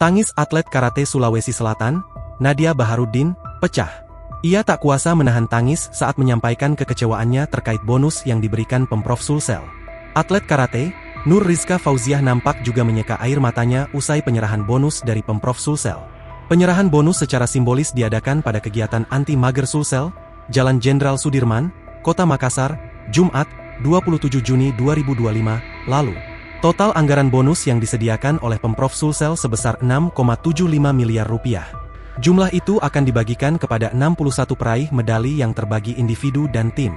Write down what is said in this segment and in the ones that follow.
Tangis atlet karate Sulawesi Selatan, Nadia Baharudin, pecah. Ia tak kuasa menahan tangis saat menyampaikan kekecewaannya terkait bonus yang diberikan Pemprov Sulsel. Atlet karate, Nur Rizka Fauziah nampak juga menyeka air matanya usai penyerahan bonus dari Pemprov Sulsel. Penyerahan bonus secara simbolis diadakan pada kegiatan anti-mager Sulsel, Jalan Jenderal Sudirman, Kota Makassar, Jumat, 27 Juni 2025, lalu. Total anggaran bonus yang disediakan oleh Pemprov Sulsel sebesar 6,75 miliar rupiah. Jumlah itu akan dibagikan kepada 61 peraih medali yang terbagi individu dan tim.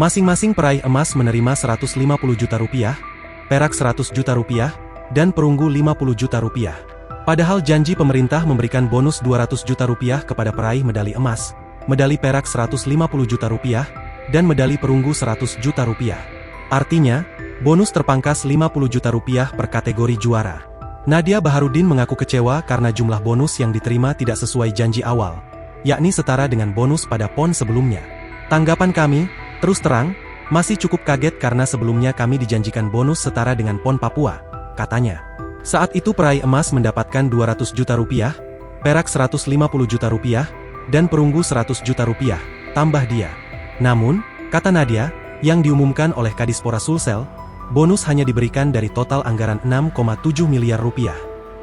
Masing-masing peraih emas menerima 150 juta rupiah, perak 100 juta rupiah, dan perunggu 50 juta rupiah. Padahal janji pemerintah memberikan bonus 200 juta rupiah kepada peraih medali emas, medali perak 150 juta rupiah, dan medali perunggu 100 juta rupiah. Artinya, bonus terpangkas 50 juta rupiah per kategori juara. Nadia Baharudin mengaku kecewa karena jumlah bonus yang diterima tidak sesuai janji awal, yakni setara dengan bonus pada PON sebelumnya. Tanggapan kami, terus terang, masih cukup kaget karena sebelumnya kami dijanjikan bonus setara dengan PON Papua, katanya. Saat itu peraih emas mendapatkan 200 juta rupiah, perak 150 juta rupiah, dan perunggu 100 juta rupiah, tambah dia. Namun, kata Nadia, yang diumumkan oleh Kadispora Sulsel, bonus hanya diberikan dari total anggaran 6,7 miliar rupiah.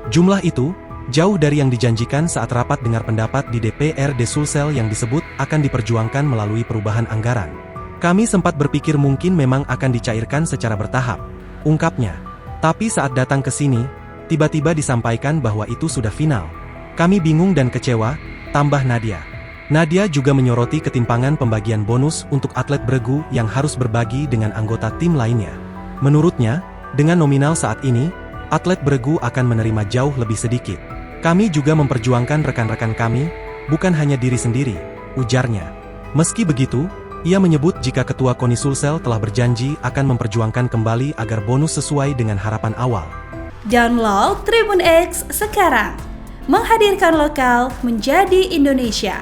Jumlah itu, jauh dari yang dijanjikan saat rapat dengar pendapat di DPRD Sulsel yang disebut akan diperjuangkan melalui perubahan anggaran. Kami sempat berpikir mungkin memang akan dicairkan secara bertahap, ungkapnya. Tapi saat datang ke sini, tiba-tiba disampaikan bahwa itu sudah final. Kami bingung dan kecewa, tambah Nadia. Nadia juga menyoroti ketimpangan pembagian bonus untuk atlet beregu yang harus berbagi dengan anggota tim lainnya. Menurutnya, dengan nominal saat ini, atlet beregu akan menerima jauh lebih sedikit. Kami juga memperjuangkan rekan-rekan kami, bukan hanya diri sendiri, ujarnya. Meski begitu, ia menyebut jika Ketua KONI Sulsel telah berjanji akan memperjuangkan kembali agar bonus sesuai dengan harapan awal. Download Tribun X sekarang, menghadirkan lokal menjadi Indonesia.